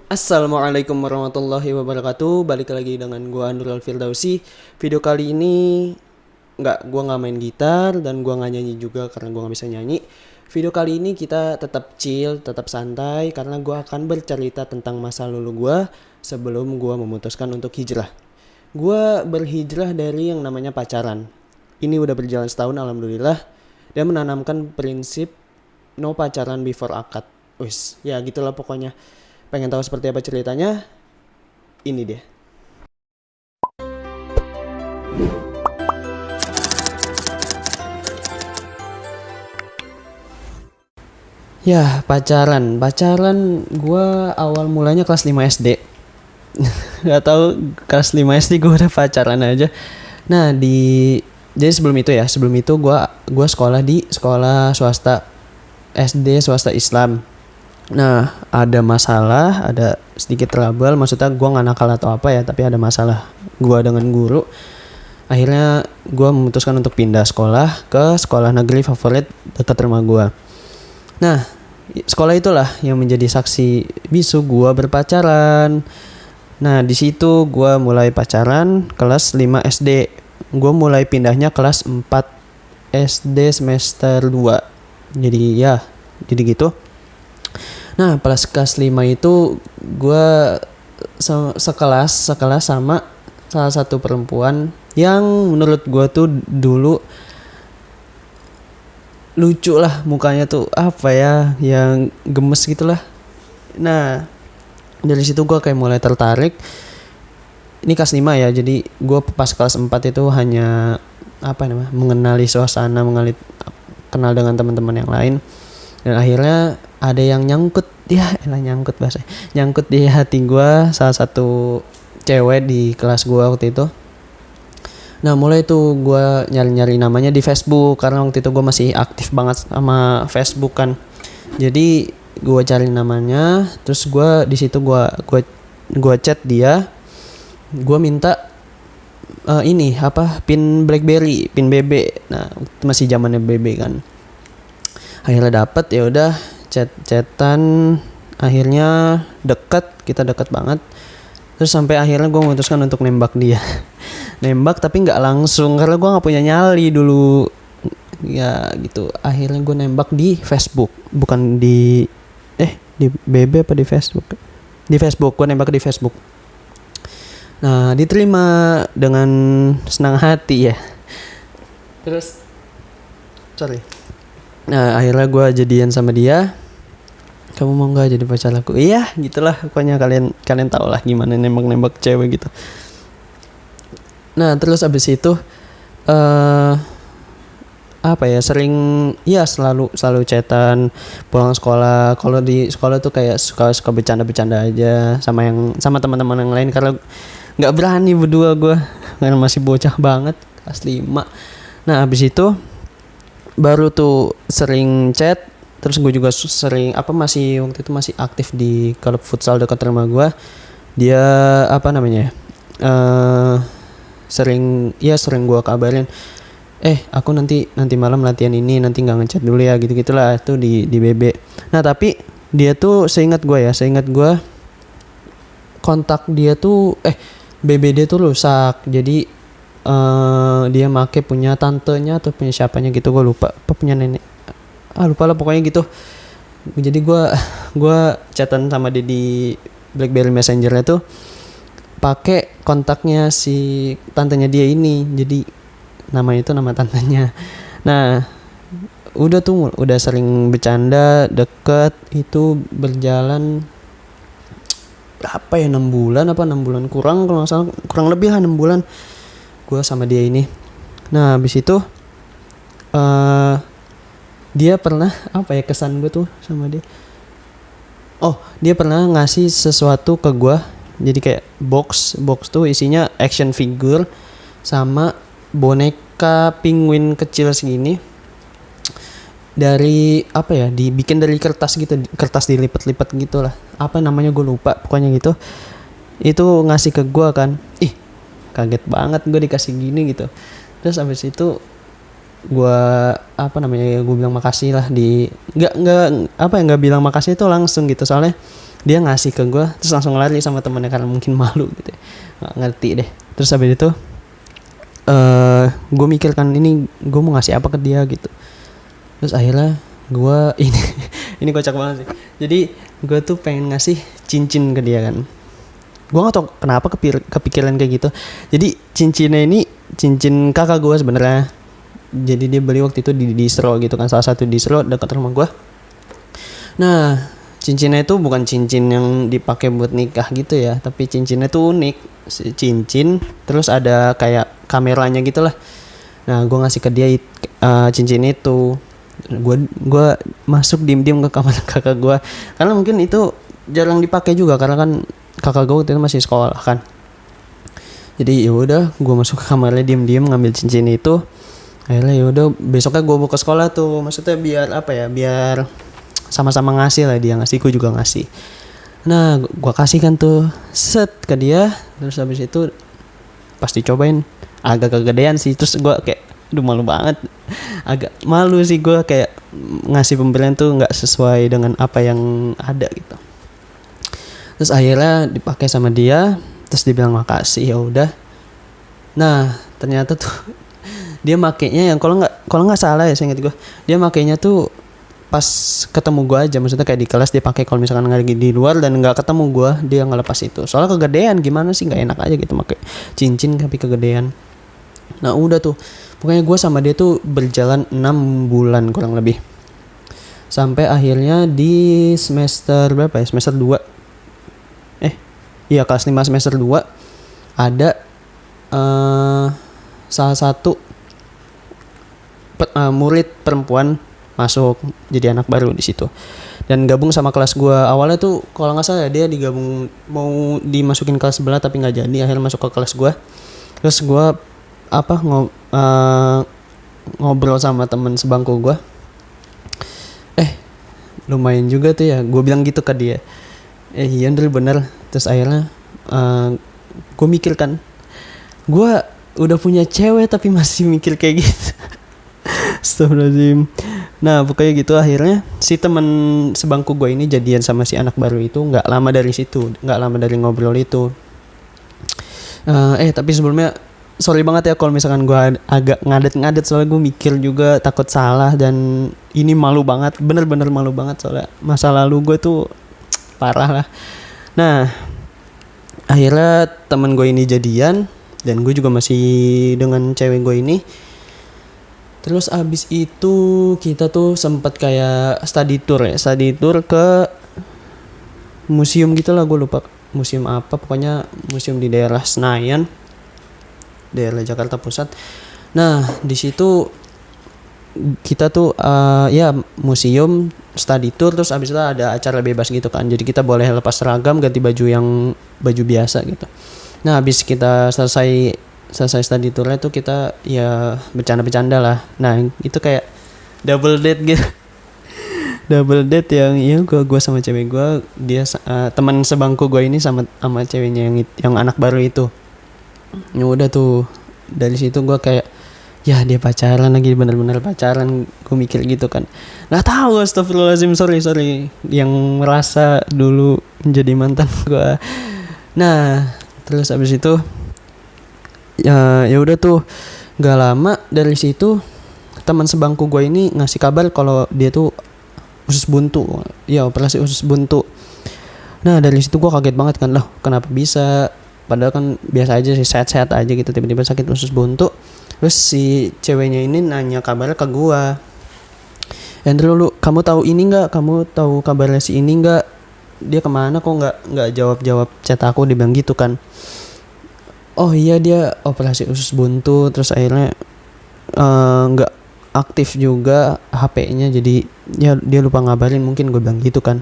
Assalamualaikum warahmatullahi wabarakatuh. Balik lagi dengan gua Nurul Firdausi. Video kali ini gua nggak main gitar dan gua nggak nyanyi juga karena gua nggak bisa nyanyi. Video kali ini kita tetap chill, tetap santai karena gua akan bercerita tentang masa lalu gua sebelum gua memutuskan untuk hijrah. Gua berhijrah dari yang namanya pacaran. Ini udah berjalan setahun alhamdulillah dan menanamkan prinsip no pacaran before akad. Wis, ya gitulah pokoknya. Pengen tahu seperti apa ceritanya? Ini dia. Ya, pacaran gue awal mulanya kelas 5 SD. Gak tahu kelas 5 SD gue udah pacaran aja. Nah, jadi sebelum itu gue sekolah di sekolah swasta, SD swasta Islam. Nah, ada masalah, ada sedikit trouble, maksudnya gue gak nakal atau apa ya, tapi ada masalah gue dengan guru. Akhirnya gue memutuskan untuk pindah sekolah ke sekolah negeri favorit dekat rumah gue. Nah, sekolah itulah yang menjadi saksi bisu gue berpacaran. Nah, di situ gue mulai pacaran kelas 5 SD. Gue mulai pindahnya kelas 4 SD semester 2. Jadi gitu. Nah, pas kelas 5 itu gue sekelas sama salah satu perempuan yang menurut gue tuh dulu lucu lah mukanya tuh, apa ya, yang gemes gitulah. Nah, dari situ gue kayak mulai tertarik. Ini kelas 5 ya, jadi gue pas kelas 4 itu hanya mengenali suasana, kenal dengan teman-teman yang lain. Dan akhirnya ada yang nyangkut di hati gue, salah satu cewek di kelas gue waktu itu. Nah, mulai tuh gue nyari-nyari namanya di Facebook karena waktu itu gue masih aktif banget sama Facebook kan. Jadi gue cari namanya, terus gue di situ gue chat dia, gue minta pin BlackBerry, pin BB. Nah, masih zamannya BB kan. Akhirnya dapet, ya udah chatan, akhirnya kita dekat banget. Terus sampai akhirnya gue memutuskan untuk nembak dia. Nembak tapi nggak langsung karena gue nggak punya nyali dulu. Ya gitu. Akhirnya gue nembak di Facebook, bukan di BB apa di Facebook? Di Facebook, gue nembak di Facebook. Nah, diterima dengan senang hati ya. Terus, Nah, akhirnya gue jadian sama dia. Kamu mau nggak jadi pacar aku? Iya, gitulah. Pokoknya kalian tau lah gimana nembak cewek gitu. Nah, terus abis itu selalu chatan pulang sekolah. Kalau di sekolah tuh kayak suka bercanda aja sama teman-teman yang lain karena nggak berani berdua gue karena masih bocah banget kelas 5. Nah, abis itu baru tuh sering chat. Terus gue juga waktu itu masih aktif di klub futsal dekat rumah gue. Dia sering gue kabarin, aku nanti malam latihan ini, nanti nggak ngechat dulu ya, gitu-gitulah itu di BB. Nah, tapi dia tuh seingat gue kontak dia tuh BB dia tuh rusak. Jadi dia make punya tantenya atau punya siapanya gitu, gue lupa, apa punya nenek, lupa lah pokoknya gitu. Jadi gue chatan sama dia di BlackBerry Messenger-nya tuh pakai kontaknya si tantenya dia ini, jadi nama tantenya. Nah, udah sering bercanda, deket. Itu berjalan 6 bulan kurang, kalau nggak salah kurang lebih lah 6 bulan gue sama dia ini. Nah, habis itu dia pernah kesan gue tuh sama dia. Dia pernah ngasih sesuatu ke gue. Jadi kayak box tuh isinya action figure sama boneka penguin kecil segini. Dari dibikin dari kertas gitu, kertas dilipat-lipat gitu lah. Apa namanya gue lupa, pokoknya gitu. Itu ngasih ke gue kan. Kaget banget gue dikasih gini gitu. Terus abis itu gue gue bilang makasih lah, nggak bilang makasih itu langsung gitu, soalnya dia ngasih ke gue terus langsung lari sama temennya karena mungkin malu gitu ya. Nggak ngerti deh. Terus habis itu gue mikir kan ini gue mau ngasih apa ke dia gitu. Terus akhirnya gue ini kocak banget sih. Jadi gue tuh pengen ngasih cincin ke dia kan. Gue gak tau kenapa kepikiran kayak gitu. Jadi cincinnya ini cincin kakak gue sebenarnya. Jadi dia beli waktu itu di distro gitu kan, salah satu distro dekat rumah gue. Nah cincinnya itu bukan cincin yang dipakai buat nikah gitu ya, tapi cincinnya tuh unik. Cincin terus ada kayak kameranya gitu lah. Nah gue ngasih ke dia cincin itu. Gue masuk diem-diem ke kamar kakak gue karena mungkin itu jarang dipakai juga karena kan kakak gue waktu itu masih sekolah kan. Jadi ya udah gue masuk ke kamarnya diem-diem ngambil cincin itu. Akhirnya ya udah besoknya gue bawa ke sekolah tuh, maksudnya biar apa ya, biar sama-sama ngasih lah, dia ngasih gue juga ngasih. Nah gue kasih kan tuh set ke dia. Terus habis itu pas dicobain agak kegedean sih. Terus gue kayak aduh malu banget, agak malu sih gue kayak ngasih pemberian tuh nggak sesuai dengan apa yang ada gitu. Terus akhirnya dipakai sama dia, terus dibilang makasih, ya udah. Nah ternyata tuh dia makainya yang kalau nggak salah ya, saya ingat gue, dia makainya tuh pas ketemu gue aja, maksudnya kayak di kelas dia pakai, kalau misalkan lagi di luar dan nggak ketemu gue dia ngelepas itu. Soalnya kegedean, gimana sih, nggak enak aja gitu pakai cincin tapi kegedean. Nah udah tuh, pokoknya gue sama dia tuh berjalan 6 bulan kurang lebih. Sampai akhirnya di semester berapa ya, semester 2. Iya kelas 5 semester 2 ada salah satu murid perempuan masuk jadi anak baru di situ dan gabung sama kelas gue. Awalnya tuh kalau nggak salah dia digabung mau dimasukin kelas sebelah tapi nggak jadi, akhirnya masuk ke kelas gue. Terus gue ngobrol sama teman sebangku gue, lumayan juga tuh ya, gue bilang gitu ke dia. Iya bener. Terus akhirnya gue mikir kan, gue udah punya cewek tapi masih mikir kayak gitu. Astagfirullahaladzim. Nah pokoknya gitu, akhirnya si teman sebangku gue ini jadian sama si anak baru itu. Nggak lama dari ngobrol itu. Tapi sebelumnya sorry banget ya kalau misalkan gue agak ngadet soalnya gue mikir juga takut salah, dan ini malu banget, bener-bener malu banget soalnya masa lalu gue tuh parah lah. Nah akhirnya teman gue ini jadian dan gue juga masih dengan cewek gue ini. Terus abis itu kita tuh sempat kayak study tour ke museum gitu lah, gue lupa museum apa, pokoknya museum di daerah Senayan, daerah Jakarta Pusat. Nah di situ kita tuh museum, study tour, terus abis itu ada acara bebas gitu kan, jadi kita boleh lepas seragam, ganti baju biasa gitu. Nah abis kita selesai study tournya tuh kita ya bercanda lah. Nah itu kayak double date gitu. Double date yang gue sama cewek gue, dia teman sebangku gue ini sama ceweknya yang anak baru itu. Ya udah tuh, dari situ gue kayak ya dia pacaran lagi, bener-bener pacaran, gue mikir gitu kan. Nggak tahu, astagfirullahaladzim, sorry yang merasa dulu menjadi mantan gue. Nah terus abis itu ya udah tuh, nggak lama dari situ teman sebangku gue ini ngasih kabar kalau dia tuh usus buntu, ya operasi usus buntu. Nah dari situ gue kaget banget kan, loh kenapa bisa, padahal kan biasa aja sih, sehat-sehat aja gitu, tiba-tiba sakit usus buntu. Terus si ceweknya ini nanya kabarnya ke gue, Andrew, lu kamu tahu ini nggak, kamu tahu kabarnya si ini nggak, dia kemana kok nggak jawab chat aku, dia bilang gitu kan. Oh iya dia operasi usus buntu, terus akhirnya nggak aktif juga HP-nya, jadi ya dia lupa ngabarin mungkin, gue bilang gitu kan.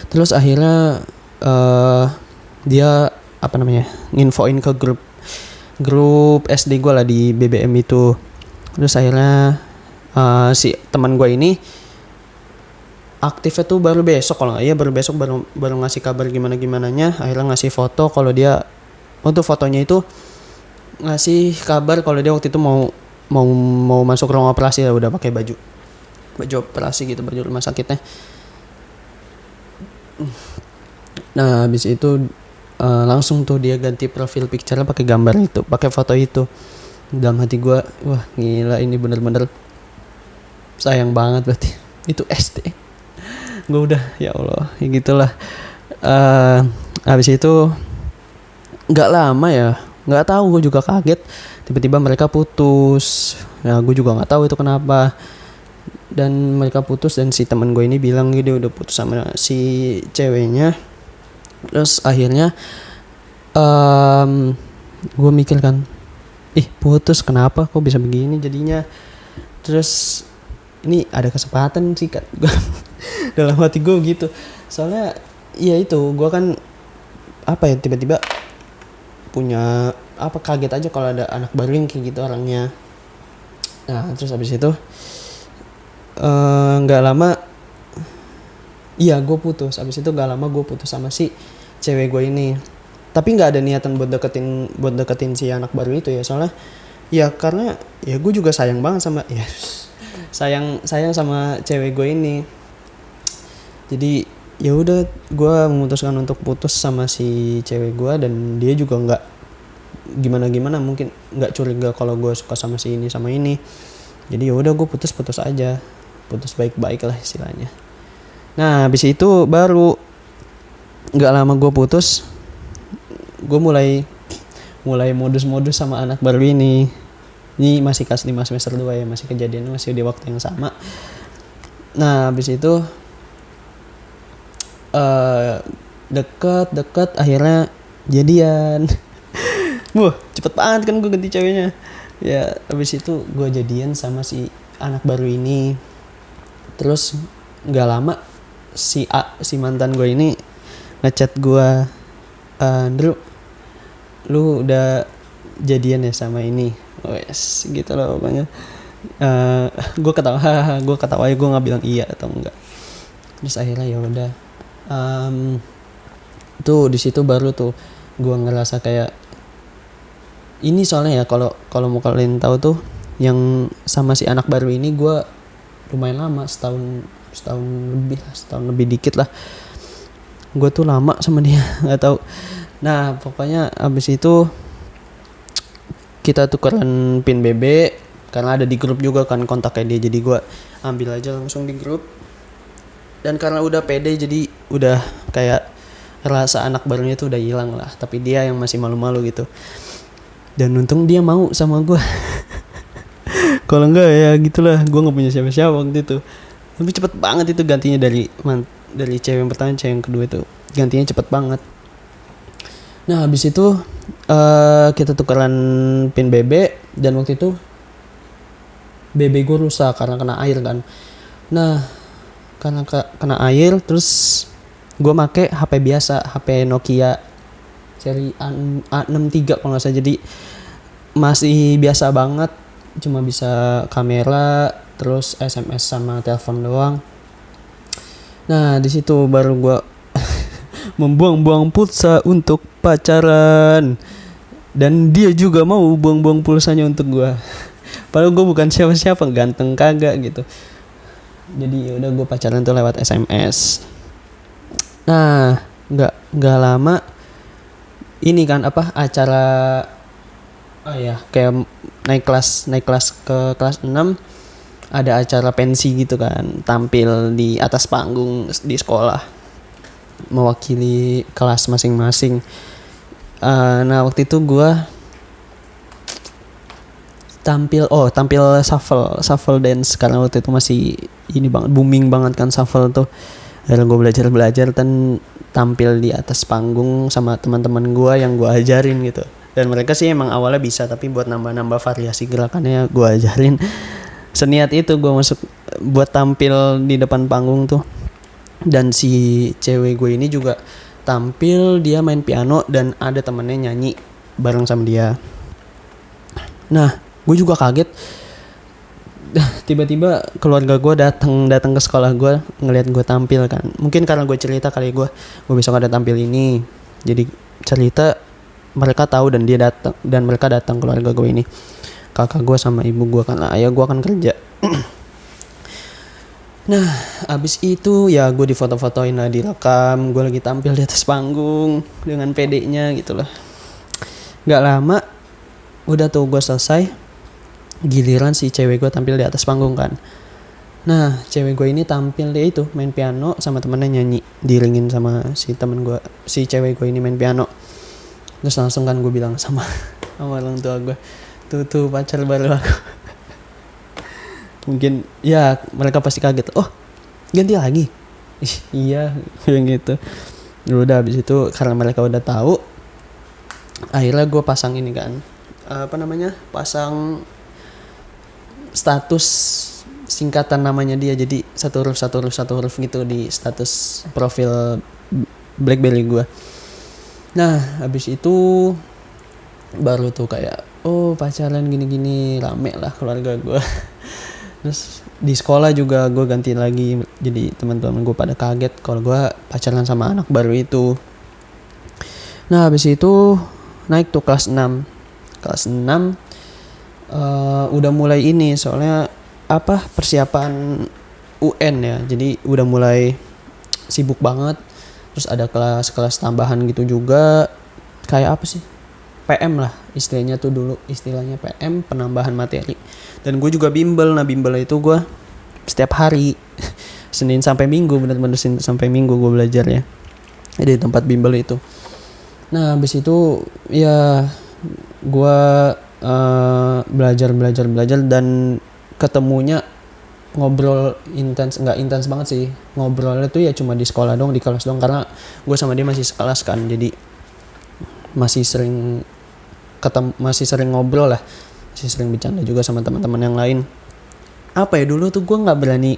Terus akhirnya dia nginfoin ke grup SD gue lah di BBM itu. Terus akhirnya si teman gue ini aktifnya tuh baru besok, kalau nggak ya baru besok baru ngasih kabar gimananya. Akhirnya ngasih foto kalau dia, untuk fotonya itu ngasih kabar kalau dia waktu itu mau masuk ruang operasi lah, udah pakai baju operasi gitu, baju rumah sakitnya. Nah habis itu langsung tuh dia ganti profil picture pakai gambar itu, pakai foto itu. Dalam hati gue, wah gila ini bener-bener sayang banget berarti. Itu SD. Gue udah ya Allah, ya gitulah. Habis itu nggak lama ya, nggak tahu, gue juga kaget. Tiba-tiba mereka putus. Ya gue juga nggak tahu itu kenapa. Dan mereka putus dan si teman gue ini bilang dia udah putus sama si ceweknya. Terus akhirnya gue mikir kan, putus kenapa, kok bisa begini jadinya. Terus ini ada kesempatan sih kan. Dalam hati gue gitu. Soalnya ya itu gue kan tiba-tiba punya kaget aja kalau ada anak baru yang kayak gitu orangnya. Nah terus habis itu nggak lama gue putus. Habis itu nggak lama gue putus sama si cewek gue ini. Tapi nggak ada niatan buat deketin si anak baru itu ya. Soalnya ya karena ya gue juga sayang banget sama sayang sama cewek gue ini. Jadi ya udah gue memutuskan untuk putus sama si cewek gue, dan dia juga nggak gimana mungkin nggak curiga kalau gue suka sama si ini sama ini. Jadi ya udah gue putus aja, putus baik-baik lah istilahnya. Nah habis itu baru nggak lama gue putus, gue mulai modus sama anak baru ini. Ini masih kelas 5 semester 2 ya, masih kejadiannya masih di waktu yang sama. Nah habis itu deket akhirnya jadian. Wah cepet banget kan gue ganti ceweknya. Ya habis itu gue jadian sama si anak baru ini. Terus nggak lama si mantan gue ini ngechat gue, Andrew, lu udah jadian ya sama ini. Wes gitu loh pokoknya. Gue ketawa ya, gue nggak bilang iya atau enggak. Terus akhirnya ya udah, tuh di situ baru tuh gue ngerasa kayak ini. Soalnya ya kalau mau kalian tahu tuh, yang sama si anak baru ini gue lumayan lama, setahun lebih dikit lah. Gue tuh lama sama dia, nggak tahu. Nah pokoknya abis itu kita tukeran pin BB karena ada di grup juga kan kontaknya dia. Jadi gue ambil aja langsung di grup. Dan karena udah pede, jadi udah kayak rasa anak barunya tuh udah hilang lah. Tapi dia yang masih malu-malu gitu. Dan untung dia mau sama gue. Kalau enggak ya gitulah, gue nggak punya siapa-siapa waktu itu. Tapi cepet banget itu gantinya dari cewek yang pertama, cewek yang kedua itu gantinya cepet banget. Nah habis itu kita tukeran pin BB, dan waktu itu BB gue rusak karena kena air kan. Nah karena kena air, terus gue make HP biasa, HP Nokia seri A63 kalau nggak salah. Jadi masih biasa banget, cuma bisa kamera, terus SMS sama telepon doang. Nah di situ baru gue membuang-buang pulsa untuk pacaran, dan dia juga mau buang-buang pulsanya untuk gue. Padahal gue bukan siapa-siapa, ganteng kagak gitu. Jadi udah gue pacaran tuh lewat SMS. Nah nggak lama ini kan acara kayak naik kelas ke kelas 6, ada acara pensi gitu kan, tampil di atas panggung di sekolah mewakili kelas masing-masing. Nah waktu itu gue tampil shuffle dance, karena waktu itu masih ini banget, booming banget kan shuffle tuh. Akhirnya gue belajar dan tampil di atas panggung sama teman-teman gue yang gue ajarin gitu. Dan mereka sih emang awalnya bisa, tapi buat nambah-nambah variasi gerakannya gue ajarin. Seniat itu gue masuk buat tampil di depan panggung tuh. Dan si cewek gue ini juga tampil, dia main piano dan ada temennya nyanyi bareng sama dia. Nah gue juga kaget, tiba-tiba keluarga gue datang ke sekolah gue ngelihat gue tampil kan. Mungkin karena gue cerita kali, gue besok ada tampil ini, jadi cerita, mereka tahu dan mereka datang keluarga gue ini, kakak gue sama ibu gue kan, ayah gue kan kerja. Nah, abis itu ya gue difoto-fotoin lah, direkam. Gue lagi tampil di atas panggung dengan pedenya gitu lah. Gak lama, udah tuh gue selesai. Giliran si cewek gue tampil di atas panggung kan. Nah, cewek gue ini tampil dia itu main piano sama temennya nyanyi. Diringin sama si temen gue, si cewek gue ini main piano. Terus langsung kan gue bilang sama orang tua gue, tuh pacar baru aku. Mungkin ya mereka pasti kaget, oh ganti lagi. Iya yang gitu. Udah habis itu karena mereka udah tahu, akhirnya gue pasang ini kan, pasang status singkatan namanya dia, jadi satu huruf gitu di status profil BlackBerry gue. Nah habis itu baru tuh kayak, oh pacaran gini-gini, rame lah keluarga gue. Terus di sekolah juga gue ganti lagi, jadi teman-teman gue pada kaget kalau gue pacaran sama anak baru itu. Nah habis itu naik tuh kelas 6 udah mulai ini, soalnya persiapan UN ya, jadi udah mulai sibuk banget. Terus ada kelas tambahan gitu juga, kayak apa sih, PM lah istilahnya tuh, dulu istilahnya PM, penambahan materi. Dan gue juga bimbel. Nah bimbel itu gue setiap hari Senin sampai Minggu, bener-bener Senin sampai Minggu gue belajar ya di tempat bimbel itu. Nah habis itu ya gue belajar dan ketemunya ngobrol nggak intens banget sih ngobrolnya tuh, ya cuma di sekolah dong, di kelas dong, karena gue sama dia masih sekelas kan, jadi masih sering ngobrol lah, masih sering bercanda juga sama teman-teman yang lain. Dulu tuh gue nggak berani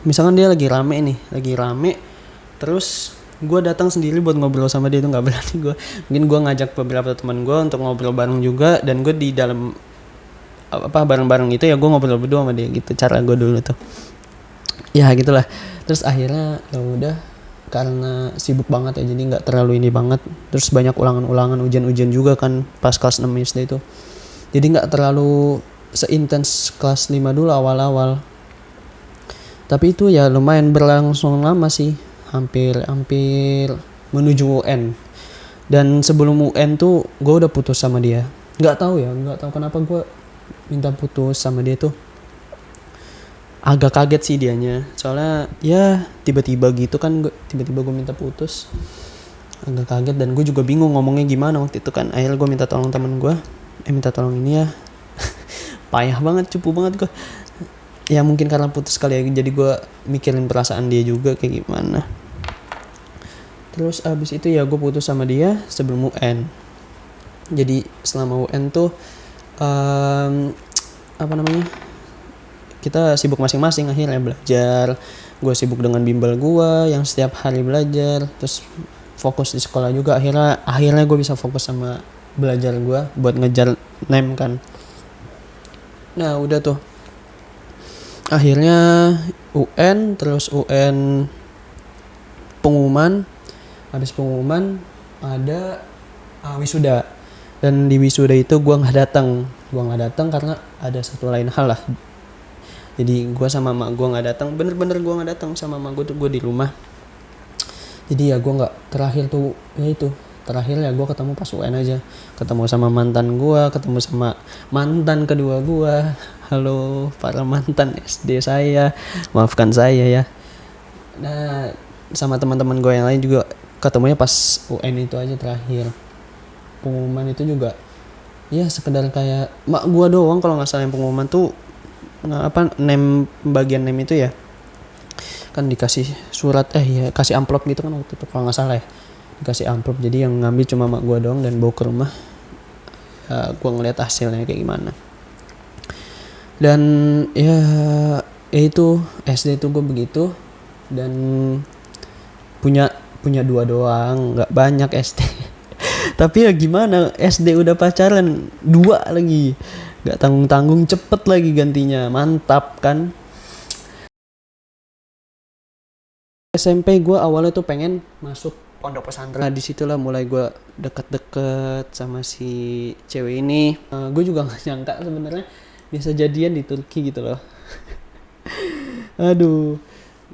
misalkan dia lagi rame terus gue datang sendiri buat ngobrol sama dia, itu nggak berani gue. Mungkin gue ngajak beberapa teman gue untuk ngobrol bareng juga, dan gue di dalam bareng-bareng itu ya gue ngobrol berdua sama dia gitu, cara gue dulu tuh ya gitulah. Terus akhirnya ya udah, karena sibuk banget ya, jadi nggak terlalu ini banget. Terus banyak ulangan ujian juga kan pas kelas 6 SD itu, jadi nggak terlalu seintens kelas 5 dulu awal-awal. Tapi itu ya lumayan berlangsung lama sih, hampir menuju UN. Dan sebelum UN tuh gue udah putus sama dia. Nggak tahu kenapa gue minta putus sama dia tuh. Agak kaget sih dianya, soalnya ya tiba-tiba gitu kan, tiba-tiba gue minta putus. Agak kaget, dan gue juga bingung ngomongnya gimana waktu itu kan. Akhirnya gue minta tolong temen gue, minta tolong ini ya. Payah banget, cupu banget gue. Ya mungkin karena putus kali ya, jadi gue mikirin perasaan dia juga kayak gimana. Terus abis itu ya gue putus sama dia sebelum UN. Jadi selama UN tuh kita sibuk masing-masing akhirnya belajar. Gue sibuk dengan bimbel gue yang setiap hari belajar, terus fokus di sekolah juga. Akhirnya gue bisa fokus sama belajar gue buat ngejar NEM kan. Nah udah tuh, akhirnya UN, terus UN pengumuman. Habis pengumuman ada wisuda, dan di wisuda itu gue nggak datang karena ada satu lain hal lah. Jadi gue sama mak gue nggak datang, bener-bener gue nggak datang sama mak gue tuh, gue di rumah. Jadi ya gue nggak, terakhir ya gue ketemu pas UN aja, ketemu sama mantan gue, ketemu sama mantan kedua gue. Halo para mantan SD saya, maafkan saya ya. Nah sama teman-teman gue yang lain juga ketemunya pas UN itu aja terakhir. Pengumuman itu juga ya sekedar kayak mak gue doang kalau nggak salah yang pengumuman tuh, NEM, bagian NEM itu ya kan dikasih surat kasih amplop gitu kan waktu itu kalau nggak salah ya, dikasih amplop. Jadi yang ngambil cuma mak gue doang, dan bawa ke rumah ya, gue ngeliat hasilnya kayak gimana. Dan ya itu SD itu gue begitu, dan punya 2 doang, nggak banyak SD. Tapi ya gimana, SD udah pacaran 2 lagi, nggak tanggung-tanggung, cepet lagi gantinya, mantap kan. SMP gue awalnya tuh pengen masuk pondok pesantren. Nah disitulah mulai gue deket-deket sama si cewek ini. Gue juga nggak nyangka sebenarnya bisa jadian di Turki gitu loh. Aduh.